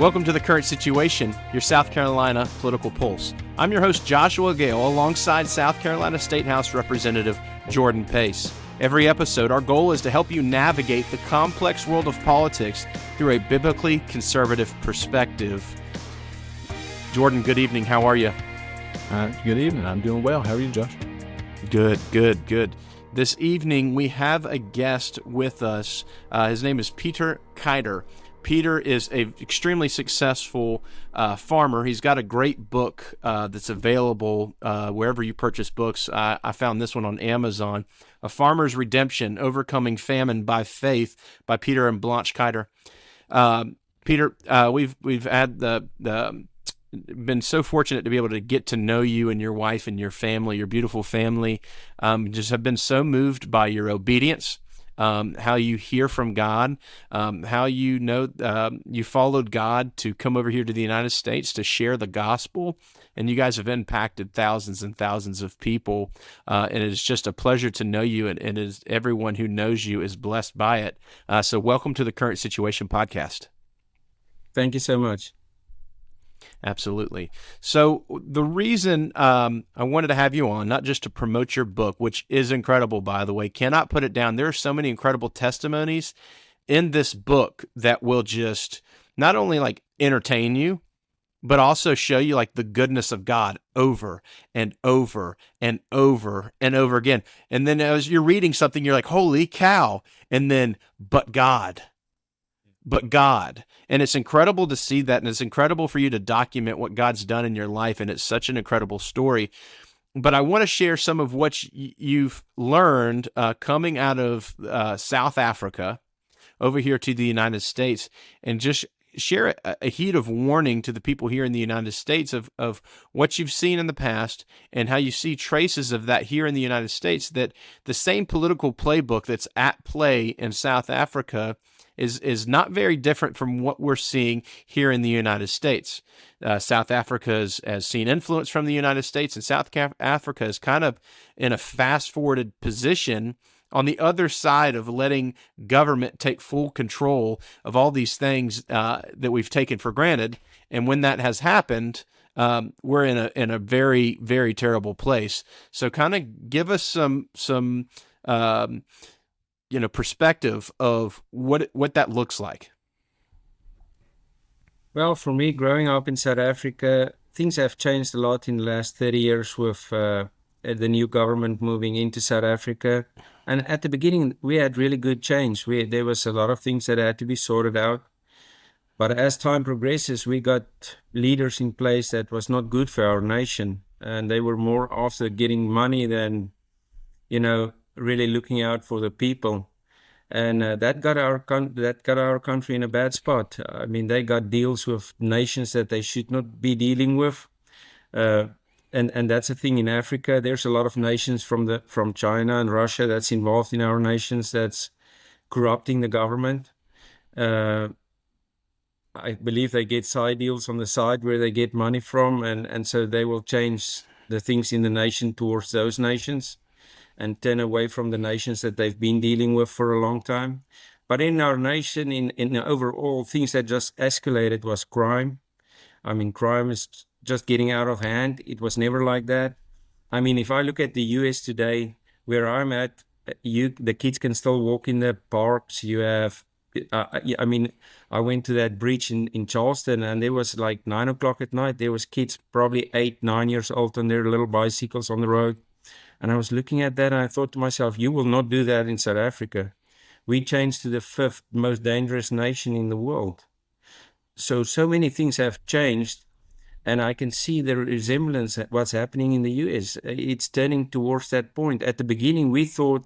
Welcome to The Current Situation, your South Carolina political pulse. I'm your host, Joshua Gale, alongside South Carolina State House Representative Jordan Pace. Every episode, our goal is to help you navigate the complex world of politics through a biblically conservative perspective. Jordan, good evening. How are you? Good evening. I'm doing well. How are you, Josh? Good. This evening, we have a guest with us. His name is Pieter Keyter. Pieter is an extremely successful farmer. He's got a great book that's available wherever you purchase books. I found this one on Amazon, A Farmer's Redemption, Overcoming Famine by Faith by Pieter and Blanche Keyter. Pieter, we've had been so fortunate to be able to get to know you and your wife and your family, your beautiful family. Just have been so moved by your obedience. How you hear from God, how you know you followed God to come over here to the United States to share the gospel, and you guys have impacted thousands and thousands of people, and it's just a pleasure to know you, and is everyone who knows you is blessed by it. So welcome to the Current Situation podcast. Thank you so much. Absolutely. So the reason I wanted to have you on, not just to promote your book, which is incredible, by the way, cannot put it down. There are so many incredible testimonies in this book that will just not only like entertain you, but also show you like the goodness of God over and over and over and over again. And then as you're reading something, you're like, holy cow. And then, but God. And it's incredible to see that, and it's incredible for you to document what God's done in your life, and it's such an incredible story. But I want to share some of what you've learned coming out of South Africa over here to the United States, and just share a heat of warning to the people here in the United States of what you've seen in the past and how you see traces of that here in the United States, that the same political playbook that's at play in South Africa is not very different from what we're seeing here in the United States. South Africa has seen influence from the United States, and South Africa is kind of in a fast-forwarded position on the other side of letting government take full control of all these things that we've taken for granted. And when that has happened, we're in a very, very terrible place. So kind of give us some perspective of what that looks like. Well, for me, growing up in South Africa, things have changed a lot in the last 30 years with the new government moving into South Africa. And at the beginning, we had really good change. There was a lot of things that had to be sorted out. But as time progresses, we got leaders in place that was not good for our nation. And they were more after getting money than, really looking out for the people. And that got our country in a bad spot. I mean, they got deals with nations that they should not be dealing with. And that's a thing in Africa. There's a lot of nations from China and Russia that's involved in our nations that's corrupting the government. I believe they get side deals on the side where they get money from, and so they will change the things in the nation towards those nations and turn away from the nations that they've been dealing with for a long time. But in our nation, in overall, things that just escalated was crime. I mean, crime is just getting out of hand. It was never like that. I mean, if I look at the US today, where I'm at, the kids can still walk in the parks. You have, I went to that bridge in Charleston, and there was like 9 o'clock at night. There was kids probably 8, 9 years old on their little bicycles on the road. And I was looking at that, and I thought to myself, you will not do that in South Africa. We changed to the 5th most dangerous nation in the world. So many things have changed, and I can see the resemblance at what's happening in the US. It's turning towards that point. At the beginning, we thought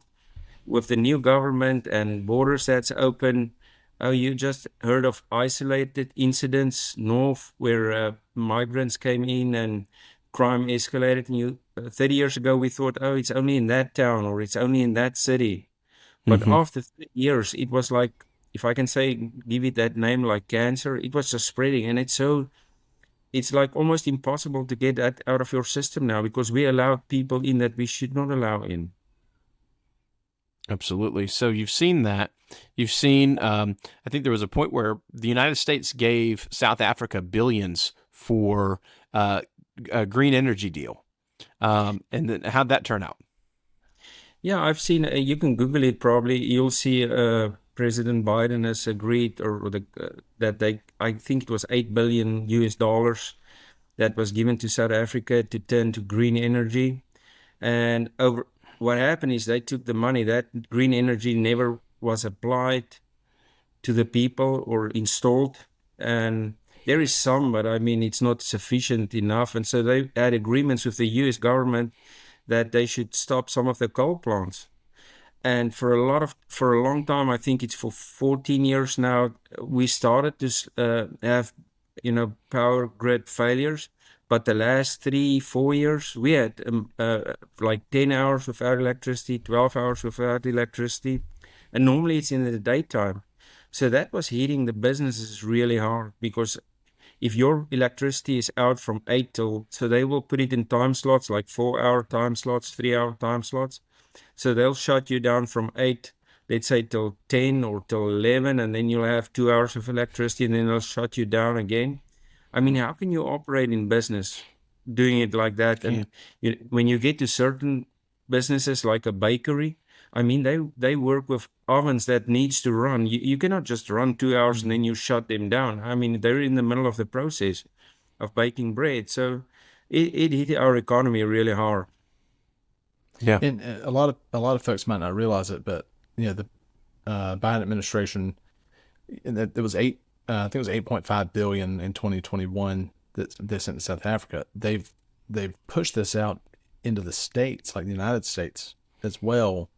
with the new government and borders that's open, you just heard of isolated incidents north where migrants came in and crime escalated. And 30 years ago, we thought, it's only in that town or it's only in that city. But after 30 years, it was like, if I can give it that name, like cancer, it was just spreading. And it's like almost impossible to get that out of your system now, because we allow people in that we should not allow in. Absolutely. So you've seen that. You've seen, I think there was a point where the United States gave South Africa billions for a green energy deal. And then how'd that turn out? Yeah, I've seen. You can Google it. Probably you'll see. President Biden has agreed, that they. I think it was $8 billion US that was given to South Africa to turn to green energy. And over what happened is they took the money. That green energy never was applied to the people or installed. And there is some, but I mean it's not sufficient enough. And so they had agreements with the US government that they should stop some of the coal plants. And for a long time, I think it's for 14 years now, we started to have power grid failures. But the last 3 4 years we had like 10 hours without electricity, 12 hours without electricity, and normally it's in the daytime. So that was hitting the businesses really hard, because if your electricity is out from 8 till, so they will put it in time slots, like 4 hour time slots, 3 hour time slots. So they'll shut you down from 8, let's say, till 10 or till 11, and then you'll have 2 hours of electricity, and then they'll shut you down again. I mean, how can you operate in business doing it like that? And when you get to certain businesses like a bakery, I mean, they work with ovens that needs to run. You cannot just run 2 hours and then you shut them down. I mean, they're in the middle of the process of baking bread. So it hit our economy really hard. Yeah. And a lot of folks might not realize it, but the Biden administration, and there was I think it was 8.5 billion in 2021 that they sent to South Africa. They've pushed this out into the states, like the United States as well,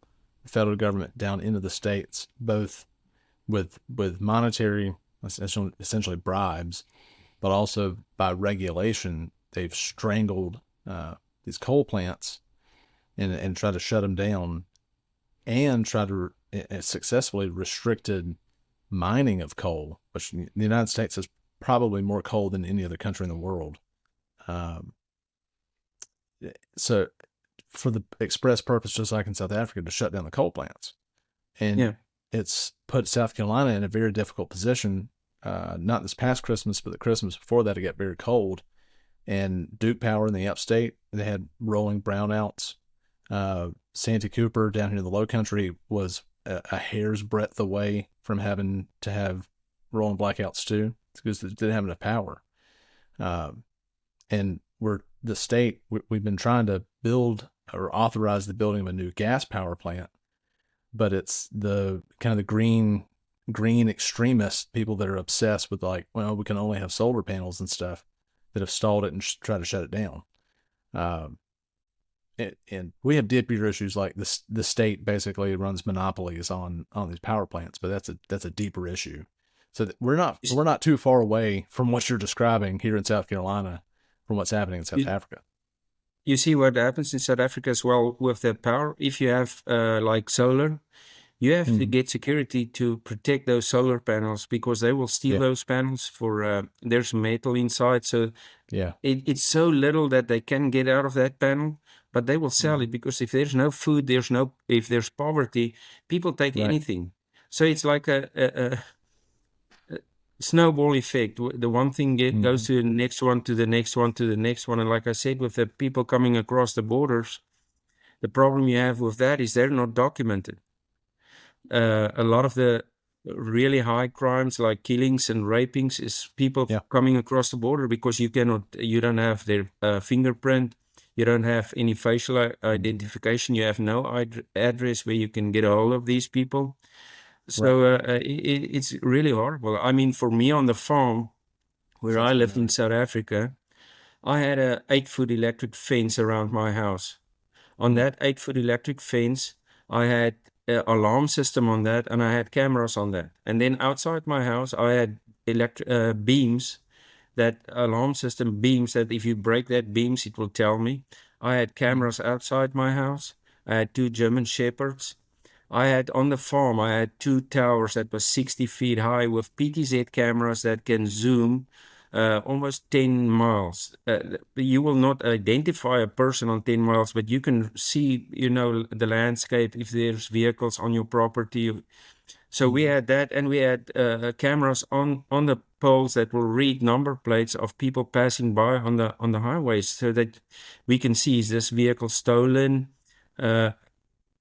the federal government down into the states, both with monetary, essentially bribes, but also by regulation. They've strangled these coal plants and try to shut them down, and try to successfully restricted mining of coal, which the United States has probably more coal than any other country in the world. So for the express purpose, just like in South Africa, to shut down the coal plants. And it's put South Carolina in a very difficult position. Not this past Christmas, but the Christmas before that, it got very cold. And Duke Power in the upstate, they had rolling brownouts. Santee Cooper down here in the low country was a hair's breadth away from having to have rolling blackouts too, because they didn't have enough power. And we've been trying to build or authorize the building of a new gas power plant, but it's the kind of the green extremist people that are obsessed with, like, well, we can only have solar panels and stuff, that have stalled it and tried to shut it down. And we have deeper issues, like the state basically runs monopolies on these power plants, but that's a deeper issue. So we're not too far away from what you're describing here in South Carolina from what's happening in South Africa. You see what happens in South Africa as well with the power. If you have like solar, you have to get security to protect those solar panels, because they will steal those panels for there's metal inside. So it's so little that they can get out of that panel, but they will sell it, because if there's no food, if there's poverty, people take anything. So it's like a snowball effect. The one thing goes to the next one, to the next one, to the next one. And like I said, with the people coming across the borders, the problem you have with that is they're not documented. A lot of the really high crimes like killings and rapings is people coming across the border, because you don't have their fingerprint, you don't have any facial identification, you have no address where you can get a hold of these people. So it's really horrible. I mean, for me on the farm where I lived in South Africa, I had a 8-foot electric fence around my house. On that 8-foot electric fence, I had an alarm system on that, and I had cameras on that. And then outside my house, I had beams, that alarm system beams, that if you break that beams, it will tell me. I had cameras outside my house. I had 2 German Shepherds. I had on the farm, I had 2 towers that was 60 feet high with PTZ cameras that can zoom almost 10 miles. You will not identify a person on 10 miles, but you can see, the landscape if there's vehicles on your property. So we had that, and we had cameras on the poles that will read number plates of people passing by on the highways, so that we can see, is this vehicle stolen?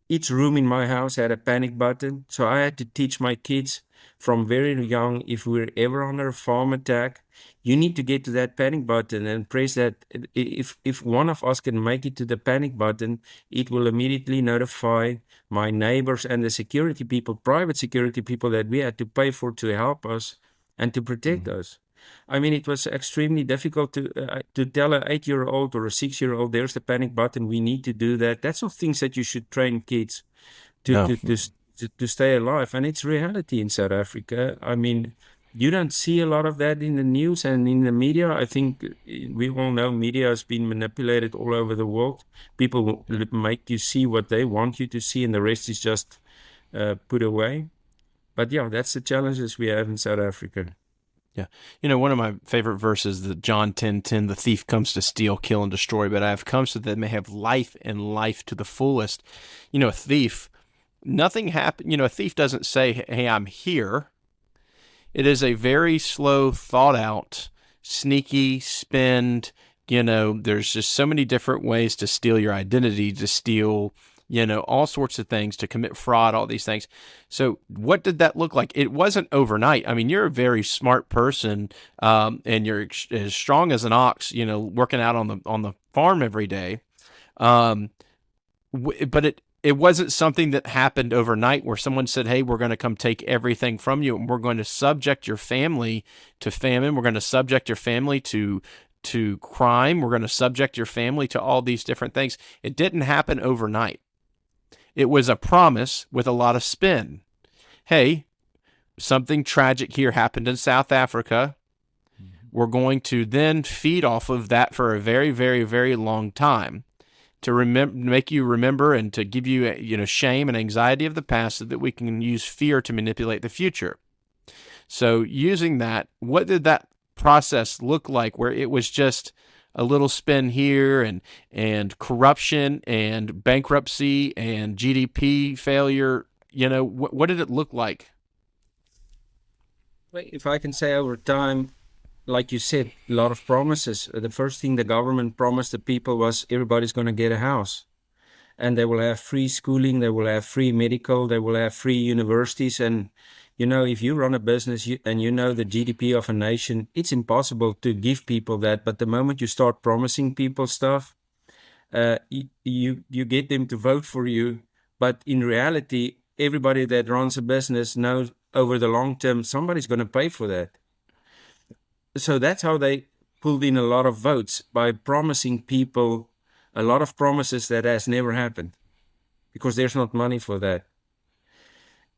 Each room in my house had a panic button, so I had to teach my kids from very young, if we're ever under a farm attack, you need to get to that panic button and press that. If one of us can make it to the panic button, it will immediately notify my neighbors and the security people, private security people that we had to pay for to help us and to protect us. I mean, it was extremely difficult to tell an 8-year-old or a 6-year-old, there's the panic button, we need to do that. That's not things that you should train kids to stay alive. And it's reality in South Africa. I mean, you don't see a lot of that in the news and in the media. I think we all know media has been manipulated all over the world. People make you see what they want you to see, and the rest is just put away. But yeah, that's the challenges we have in South Africa. Yeah. One of my favorite verses, the John 10:10, the thief comes to steal, kill, and destroy, but I have come so that they may have life and life to the fullest. A thief, nothing happened. A thief doesn't say, hey, I'm here. It is a very slow, thought out, sneaky spend. There's just so many different ways to steal your identity, to steal all sorts of things, to commit fraud, all these things. So what did that look like? It wasn't overnight. I mean, you're a very smart person, and you're as strong as an ox, working out on the farm every day. But it wasn't something that happened overnight where someone said, hey, we're going to come take everything from you, and we're going to subject your family to famine. We're going to subject your family to crime. We're going to subject your family to all these different things. It didn't happen overnight. It was a promise with a lot of spin. Hey, something tragic here happened in South Africa. We're going to then feed off of that for a very, very, very long time to make you remember and to give you, shame and anxiety of the past, so that we can use fear to manipulate the future. So using that, what did that process look like, where it was just a little spin here and corruption and bankruptcy and GDP failure? What did it look like? If I can say, over time, like you said, a lot of promises. The first thing the government promised the people was everybody's going to get a house, and they will have free schooling, they will have free medical, they will have free universities. And if you run a business and the GDP of a nation, it's impossible to give people that. But the moment you start promising people stuff, you get them to vote for you. But in reality, everybody that runs a business knows over the long term, somebody's going to pay for that. So that's how they pulled in a lot of votes, by promising people a lot of promises that has never happened, because there's not money for that.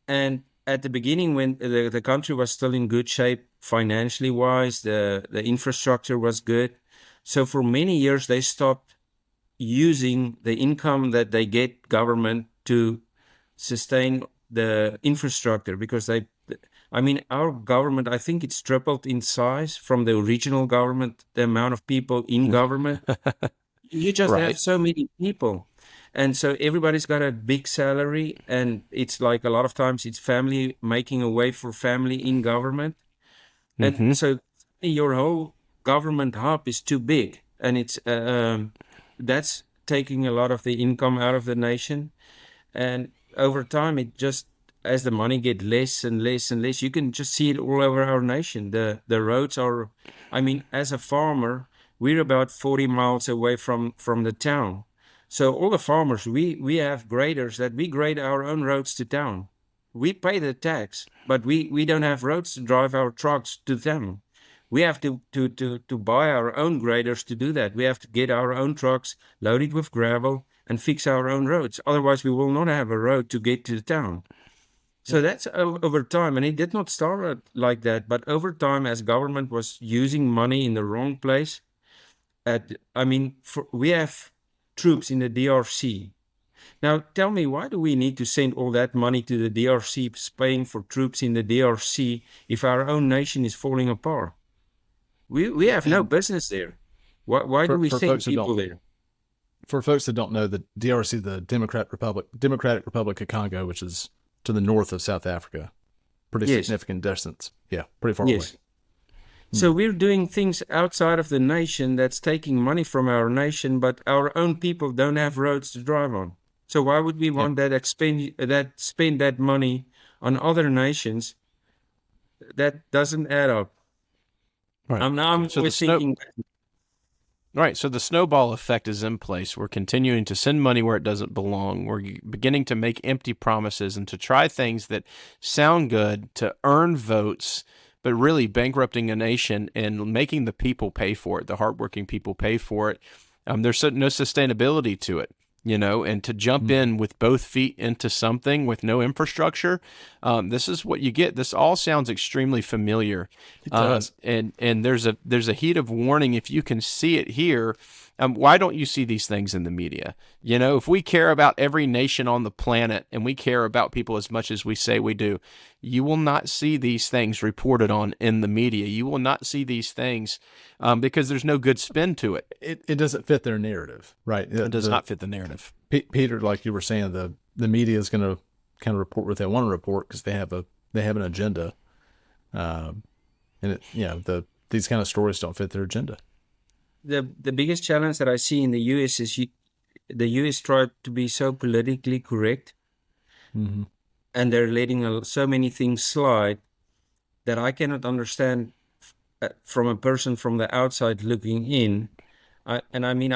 And at the beginning, when the country was still in good shape financially wise, the infrastructure was good. So for many years, they stopped using the income that they get government to sustain the infrastructure, because our government, I think it's tripled in size from the original government, the amount of people in government. You just have so many people. And so everybody's got a big salary, and it's like a lot of times it's family making a way for family in government. And so your whole government hub is too big, and it's that's taking a lot of the income out of the nation. And over time, it just, as the money get less and less and less, you can just see it all over our nation. The roads are, as a farmer, we're about 40 miles away from the town. So all the farmers, we have graders that we grade our own roads to town. We pay the tax, but we don't have roads to drive our trucks to town. We have to buy our own graders to do that. We have to get our own trucks loaded with gravel and fix our own roads. Otherwise, we will not have a road to get to the town. So that's over time, and it did not start like that. But over time, as government was using money in the wrong place, we have troops in the DRC. Now, tell me, why do we need to send all that money to the DRC, paying for troops in the DRC, if our own nation is falling apart? We have no business there. Why do we For send folks who people don't there? for folks that don't know, the DRC, the Democratic Republic of Congo, which is to the north of South Africa, pretty Yes. significant distance. Yeah, pretty far Yes. away. So we're doing things outside of the nation that's taking money from our nation, but our own people don't have roads to drive on. So why would we want spend that money on other nations? That doesn't add up. Right. I'm So always thinking, Right. So the snowball effect is in place. We're continuing to send money where it doesn't belong. We're beginning to make empty promises and to try things that sound good to earn votes, but really bankrupting a nation and making the people pay for it, the hardworking people pay for it. There's no sustainability to it, and to jump in with both feet into something with no infrastructure, this is what you get. This all sounds extremely familiar. It does. And there's a heat of warning if you can see it here. Why don't you see these things in the media? If we care about every nation on the planet and we care about people as much as we say we do, you will not see these things reported on in the media. You will not see these things because there's no good spin to it. It doesn't fit their narrative, right? It does not fit the narrative. Peter, like you were saying, the media is going to kind of report what they want to report because they have an agenda, and these kind of stories don't fit their agenda. the biggest challenge that I see in the U.S. is the U.S. tried to be so politically correct, Mm-hmm. and they're letting so many things slide that I cannot understand from a person from the outside looking in. I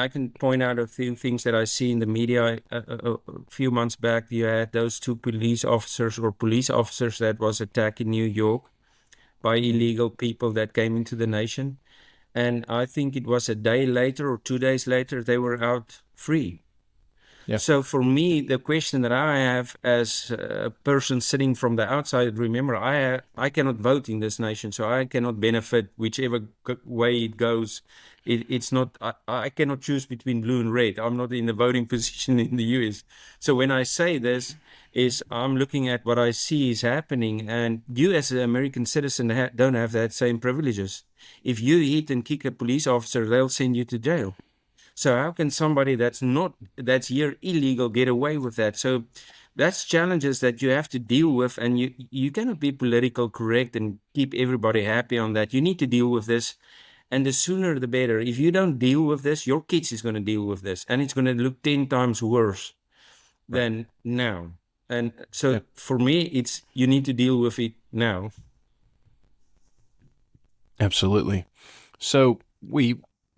can point out a few things that I see in the media. A few months back, you had those two police officers that was attacked in New York by illegal people that came into the nation. And I think it was a day later or 2 days later, they were out free. Yeah. So for me, the question that I have as a person sitting from the outside, remember, I cannot vote in this nation, so I cannot benefit whichever way it goes. It's not, I cannot choose between blue and red. I'm not in the voting position in the US. So when I say this, is I'm looking at what I see is happening, and you as an American citizen don't have that same privileges. If you hit and kick a police officer, they'll send you to jail. So how can somebody that's here illegal get away with that? So that's challenges that you have to deal with, and you cannot be political correct and keep everybody happy on that. You need to deal with this, and the sooner the better. If you don't deal with this, your kids is going to deal with this, and it's going to look 10 times worse than now. And so for me, it's you need to deal with it now. Absolutely. So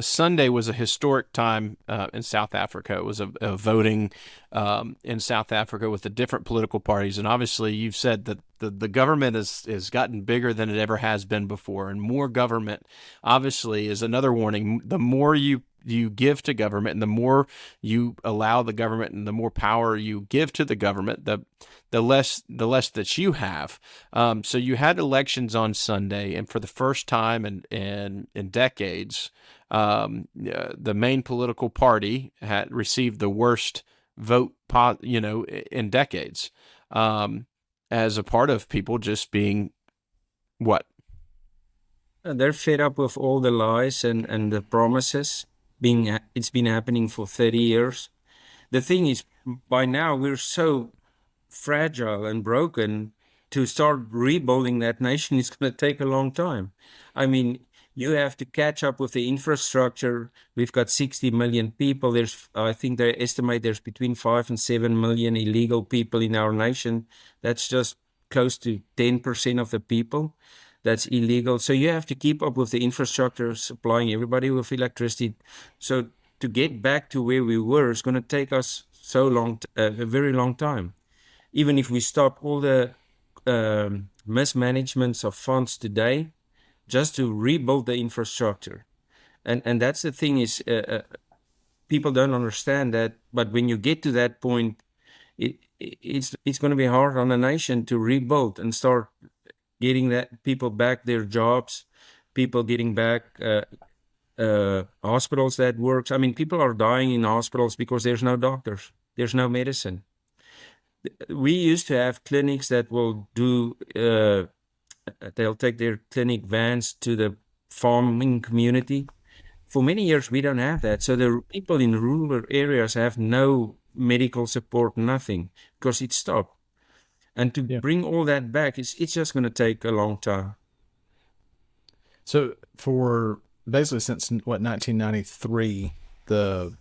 Sunday was a historic time in South Africa. It was a voting in South Africa with the different political parties. And obviously, you've said that the government has gotten bigger than it ever has been before. And more government, obviously, is another warning. The more you give to government and the more you allow the government and the more power you give to the government, the less that you have. So you had elections on Sunday, and for the first time in decades, the main political party had received the worst vote, in decades, as a part of people just being what? They're fed up with all the lies and the promises. It's been happening for 30 years. The thing is, by now we're so fragile and broken. To start rebuilding that nation is going to take a long time. I mean, you have to catch up with the infrastructure. We've got 60 million people. I think they estimate there's between 5 and 7 million illegal people in our nation. That's just close to 10% of the people that's illegal. So you have to keep up with the infrastructure, supplying everybody with electricity. So to get back to where we were is going to take us a very long time. Even if we stop all the mismanagements of funds today, just to rebuild the infrastructure. And that's the thing is, people don't understand that. But when you get to that point, it's going to be hard on a nation to rebuild and start getting that people back their jobs, people getting back hospitals that works. I mean, people are dying in hospitals because there's no doctors, there's no medicine. We used to have clinics that will do. They'll take their clinic vans to the farming community. For many years, we don't have that. So the people in rural areas have no medical support, nothing, because it stopped. And to bring all that back, it's just going to take a long time. So for basically since 1993, the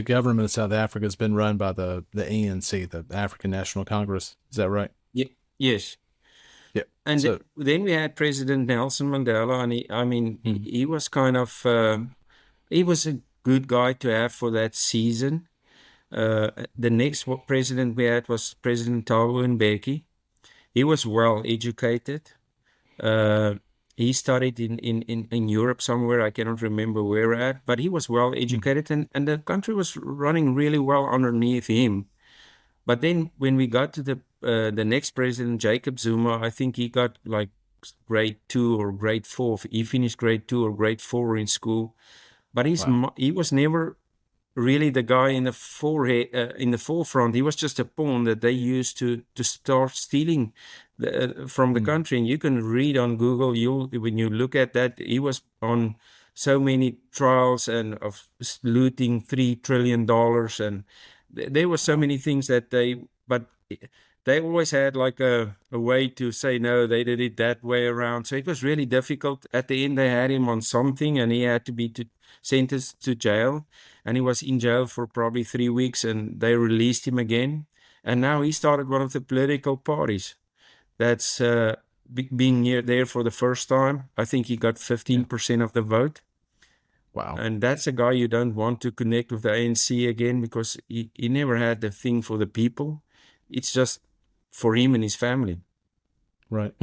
government of South Africa has been run by the ANC, the African National Congress. Is that right? Yeah. Yes. Yeah. And So, then we had President Nelson Mandela, and he was kind of he was a good guy to have for that season. The next president we had was President Thabo Mbeki. He was well educated. He studied in Europe somewhere. I cannot remember where at, but he was well educated, and the country was running really well underneath him. But then when we got to the next president, Jacob Zuma, I think he got like grade 2 or grade 4. He finished grade 2 or grade 4 in school, but he was never really the guy in the forefront. He was just a pawn that they used to start stealing from the country. And you can read on Google, when you look at that, he was on so many trials and of looting $3 trillion, and there were so many things that but they always had like a way to say no, they did it that way around. So it was really difficult. At the end, they had him on something, and he had to be sentenced to jail, and he was in jail for probably 3 weeks, and they released him again. And now he started one of the political parties that's being there for the first time. I think he got 15% of the vote. wow. And that's a guy you don't want to connect with the ANC again, because he never had the thing for the people. It's just for him and his family. Right.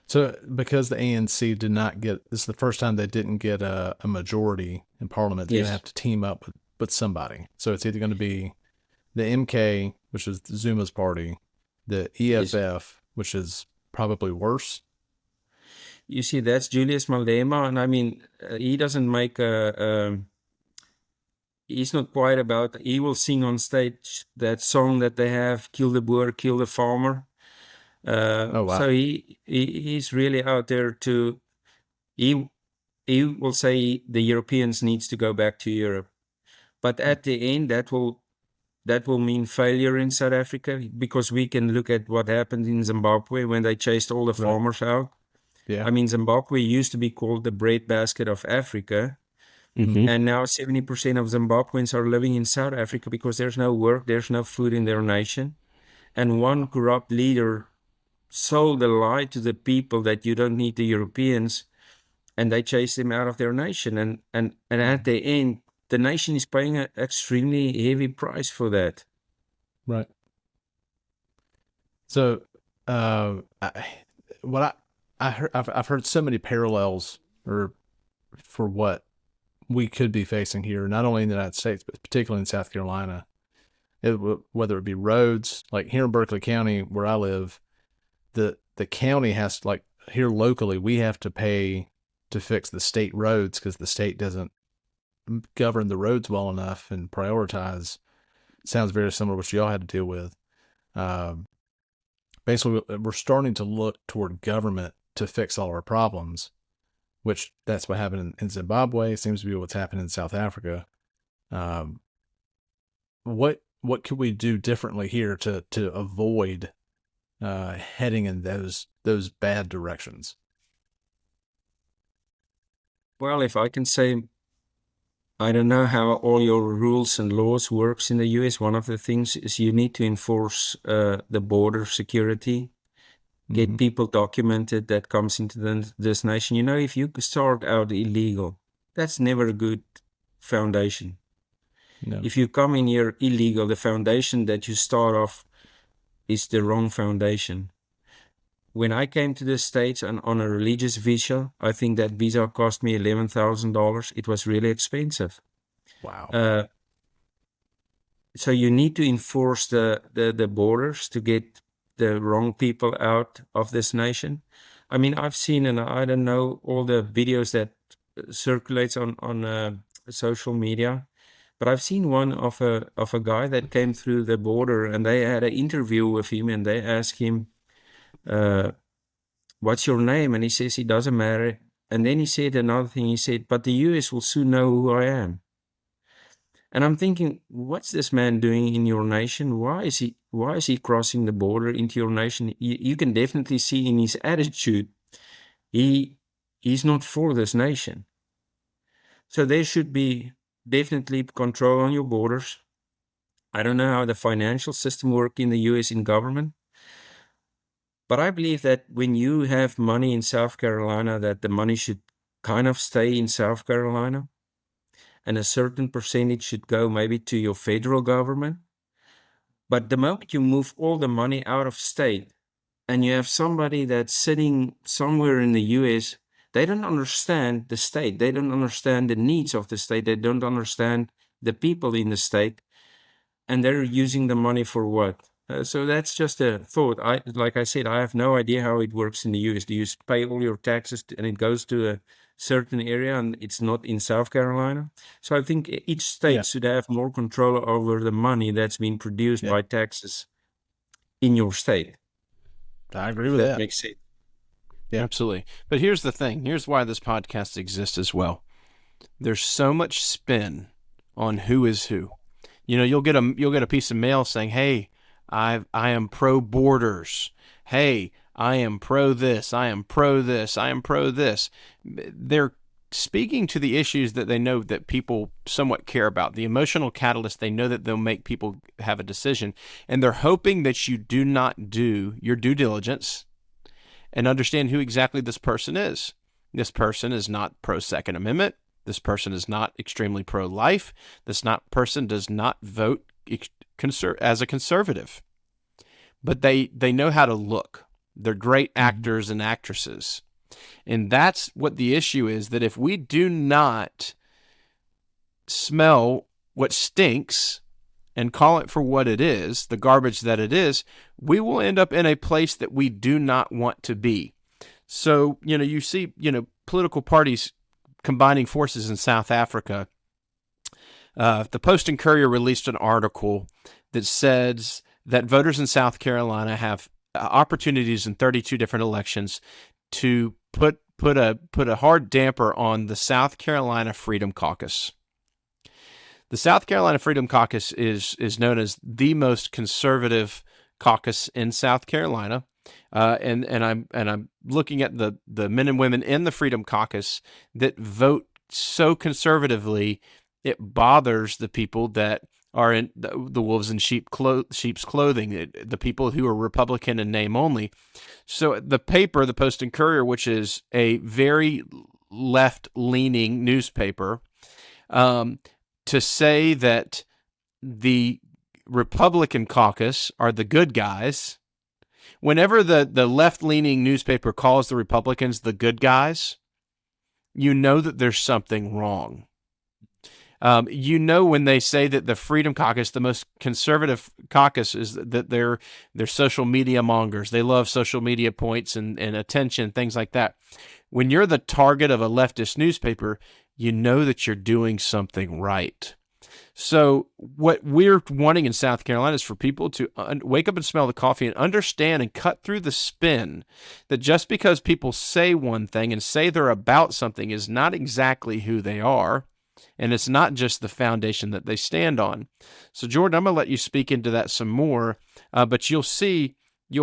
So because the ANC did not get, this is the first time they didn't get a majority in parliament, they have to team up with somebody. So it's either going to be the MK, which is Zuma's party, the EFF, which is probably worse. You see, that's Julius Malema, and he doesn't make he's not quite about, he will sing on stage that song that they have, Kill the Boer, Kill the Farmer. Oh, wow. So he's really out there to, he will say the Europeans needs to go back to Europe. But at the end, that will mean failure in South Africa, because we can look at what happened in Zimbabwe when they chased all the farmers out. Yeah. Zimbabwe used to be called the breadbasket of Africa. And now 70% of Zimbabweans are living in South Africa because there's no work, there's no food in their nation. And one corrupt leader sold a lie to the people that you don't need the Europeans, and they chased them out of their nation. And at the end, the nation is paying an extremely heavy price for that. Right. So, I've heard so many parallels for what we could be facing here, not only in the United States, but particularly in South Carolina. Whether it be roads, like here in Berkeley County, where I live, the county has to, like here locally, we have to pay to fix the state roads because the state doesn't govern the roads well enough and prioritize. Sounds very similar to what y'all had to deal with. Basically, we're starting to look toward government to fix all our problems, which that's what happened in Zimbabwe. It seems to be what's happening in South Africa. What could we do differently here to avoid heading in those bad directions? Well, if I can say, I don't know how all your rules and laws works in the US. One of the things is you need to enforce the border security, get people documented that comes into this nation. If you start out illegal, that's never a good foundation. No. If you come in here illegal, the foundation that you start off is the wrong foundation. When I came to the States on a religious visa, I think that visa cost me $11,000. It was really expensive. Wow. So you need to enforce the borders to get the wrong people out of this nation. I've seen, and I don't know all the videos that circulates on social media, but I've seen one of a guy that came through the border, and they had an interview with him, and they asked him, what's your name? And he says it doesn't matter. And then he said another thing. He said, but the US will soon know who I am. And I'm thinking, what's this man doing in your nation? Why is he crossing the border into your nation? You can definitely see in his attitude, he's not for this nation. So there should be definitely control on your borders. I don't know how the financial system works in the US in government, but I believe that when you have money in South Carolina, that the money should kind of stay in South Carolina, and a certain percentage should go maybe to your federal government. But the moment you move all the money out of state, and you have somebody that's sitting somewhere in the US, they don't understand the state. They don't understand the needs of the state. They don't understand the people in the state. And they're using the money for what? So that's just a thought. Like I said, I have no idea how it works in the US. Do you pay all your taxes and it goes to a certain area and it's not in South Carolina? So I think each state should have more control over the money that's being produced by taxes in your state. I agree with that. Makes sense. Yeah, absolutely. But here's the thing. Here's why this podcast exists as well. There's so much spin on who is who. You'll get a piece of mail saying, "Hey, I am pro borders. Hey, I am pro this. I am pro this. I am pro this." They're speaking to the issues that they know that people somewhat care about, the emotional catalyst. They know that they'll make people have a decision, and they're hoping that you do not do your due diligence and understand who exactly this person is. This person is not pro Second Amendment. This person is not extremely pro-life. This person does not vote as a conservative. But they know how to look. They're great actors and actresses. And that's what the issue is, that if we do not smell what stinks and call it for what it is, the garbage that it is, we will end up in a place that we do not want to be. So, you see, political parties combining forces in South Africa. The Post and Courier released an article that says that voters in South Carolina have opportunities in 32 different elections to put a hard damper on the South Carolina Freedom Caucus. The South Carolina Freedom Caucus is known as the most conservative caucus in South Carolina. And I'm looking at the men and women in the Freedom Caucus that vote so conservatively, it bothers the people that are in the wolves in sheep's clothing, the people who are Republican in name only. So the paper, the Post and Courier, which is a very left-leaning newspaper, to say that the Republican caucus are the good guys. Whenever the left-leaning newspaper calls the Republicans the good guys, you know that there's something wrong. When they say that the Freedom Caucus, the most conservative caucus, is that they're social media mongers. They love social media points and attention, things like that. When you're the target of a leftist newspaper, you know that you're doing something right. So what we're wanting in South Carolina is for people to wake up and smell the coffee and understand and cut through the spin that just because people say one thing and say they're about something is not exactly who they are, and it's not just the foundation that they stand on. So Jordan, I'm going to let you speak into that some more, but you'll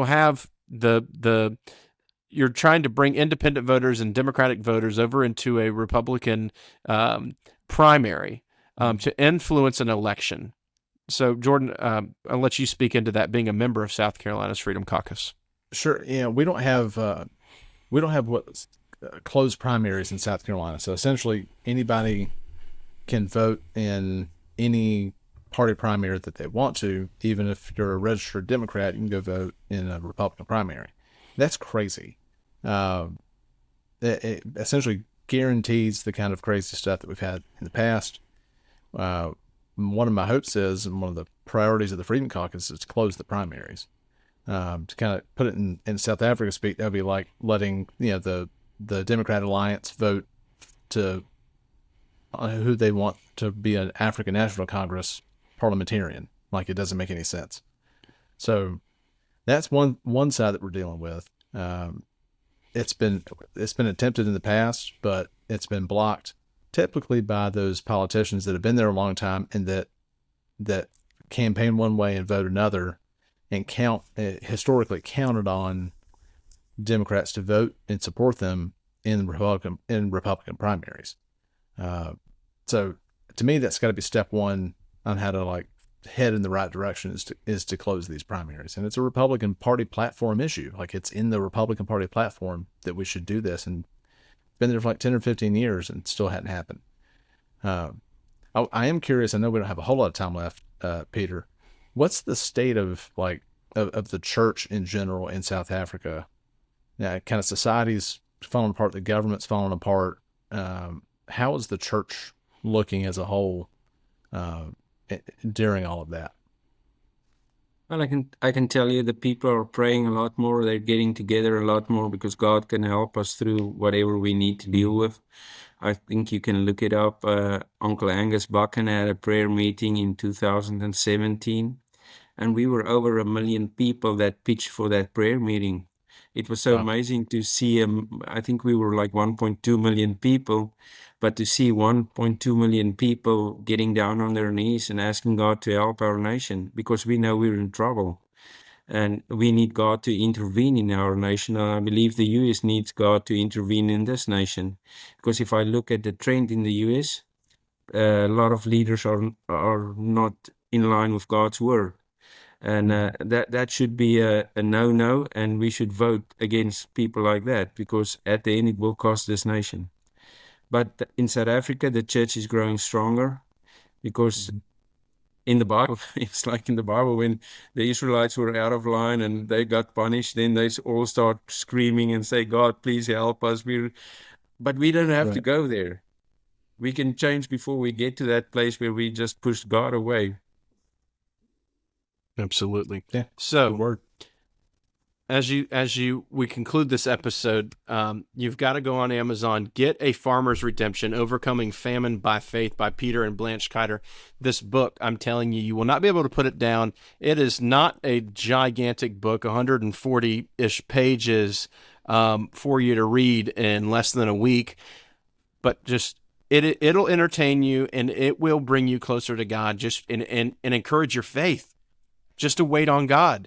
have you're trying to bring independent voters and Democratic voters over into a Republican primary to influence an election. So, Jordan, I'll let you speak into that, being a member of South Carolina's Freedom Caucus. Sure. Yeah, we don't have what closed primaries in South Carolina. So essentially, anybody can vote in any party primary that they want to. Even if you're a registered Democrat, you can go vote in a Republican primary. That's crazy. It essentially guarantees the kind of crazy stuff that we've had in the past. One of my hopes is, and one of the priorities of the Freedom Caucus, is to close the primaries. To kind of put it in South Africa speak, that would be like letting the Democrat Alliance vote to who they want to be an African National Congress parliamentarian. Like, it doesn't make any sense. So that's one side that we're dealing with. it's been attempted in the past, but it's been blocked typically by those politicians that have been there a long time and that campaign one way and vote another, and historically counted on Democrats to vote and support them in Republican primaries. So to me, that's got to be step one on how to like head in the right direction is to close these primaries. And it's a Republican Party platform issue. Like, it's in the Republican Party platform that we should do this, and it's been there for like 10 or 15 years and still hadn't happened. I am curious. I know we don't have a whole lot of time left, Pieter. What's the state of the church in general in South Africa? Yeah, kind of society's falling apart. The government's falling apart. How is the church looking as a whole during all of that? Well, I can tell you the people are praying a lot more. They're getting together a lot more because God can help us through whatever we need to deal with. I think you can look it up. Uncle Angus Buchan had a prayer meeting in 2017, and we were over 1 million people that pitched for that prayer meeting. It was so amazing to see I think we were like 1.2 million people, but to see 1.2 million people getting down on their knees and asking God to help our nation, because we know we're in trouble and we need God to intervene in our nation. And I believe the US needs God to intervene in this nation, because if I look at the trend in the US, a lot of leaders are not in line with God's word. And that should be a no-no, and we should vote against people like that, because at the end it will cost this nation. But in South Africa, the church is growing stronger, because in the Bible, it's like in the Bible, when the Israelites were out of line and they got punished, then they all start screaming and say, God, please help us. But we don't have to go there. We can change before we get to that place where we just push God away. Absolutely. Yeah. So we conclude this episode, you've got to go on Amazon, get A Farmer's Redemption, Overcoming Famine by Faith by Pieter and Blanche Keyter. This book, I'm telling you, you will not be able to put it down. It is not a gigantic book, 140-ish pages for you to read in less than a week, but just it'll entertain you, and it will bring you closer to God, just and encourage your faith. Just to wait on God,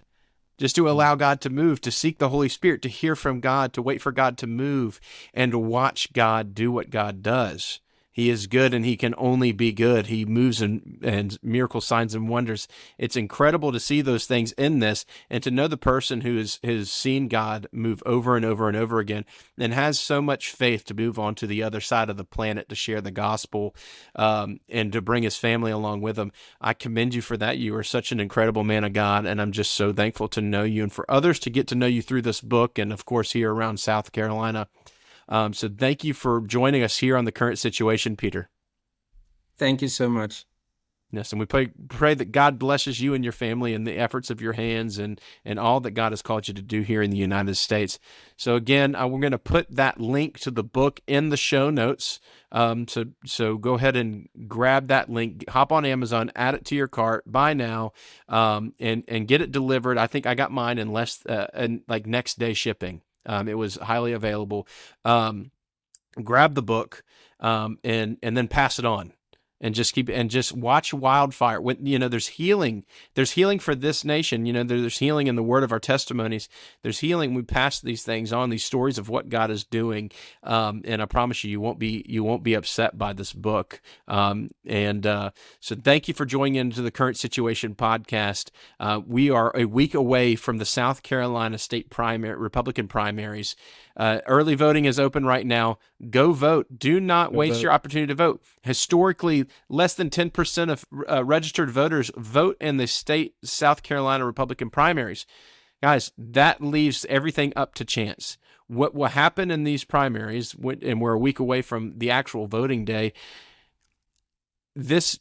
just to allow God to move, to seek the Holy Spirit, to hear from God, to wait for God to move, and to watch God do what God does. He is good, and he can only be good. He moves in miracle signs and wonders. It's incredible to see those things in this, and to know the person who has seen God move over and over and over again, and has so much faith to move on to the other side of the planet to share the gospel, and to bring his family along with him. I commend you for that. You are such an incredible man of God, and I'm just so thankful to know you, and for others to get to know you through this book, and of course here around South Carolina. So thank you for joining us here on The Current Situation, Pieter. Thank you so much. Yes, and we pray that God blesses you and your family and the efforts of your hands and all that God has called you to do here in the United States. So again, we're going to put that link to the book in the show notes. So go ahead and grab that link, hop on Amazon, add it to your cart, buy now, and get it delivered. I think I got mine in like next day shipping. It was highly available. Grab the book, and then pass it on, and just watch wildfire. When, there's healing for this nation. There's healing in the word of our testimonies. There's healing. We pass these things on, these stories of what God is doing. And I promise you won't be upset by this book. So thank you for joining into the Current Situation podcast. We are a week away from the South Carolina state Republican primaries. Early voting is open right now. Go vote. Do not waste your opportunity to vote. Historically, less than 10% of registered voters vote in the state South Carolina Republican primaries. Guys, that leaves everything up to chance. What will happen in these primaries, and we're a week away from the actual voting day, this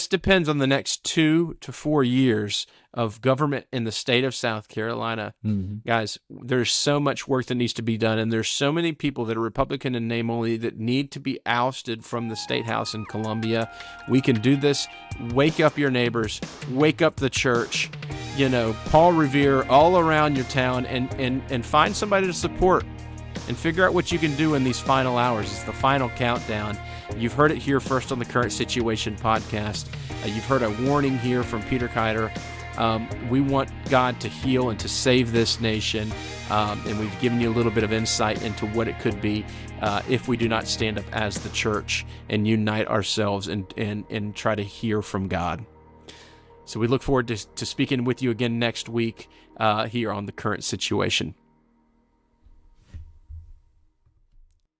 depends on the next 2 to 4 years of government in the state of South Carolina. Mm-hmm. Guys, there's so much work that needs to be done, and there's so many people that are Republican in name only that need to be ousted from the State House in Columbia. We can do this. Wake up your neighbors. Wake up the church. Paul Revere all around your town, and find somebody to support. and figure out what you can do in these final hours. It's the final countdown. You've heard it here first on the Current Situation podcast. You've heard a warning here from Pieter Keyter. We want God to heal and to save this nation, and we've given you a little bit of insight into what it could be if we do not stand up as the church and unite ourselves and try to hear from God. So we look forward to speaking with you again next week here on the Current Situation.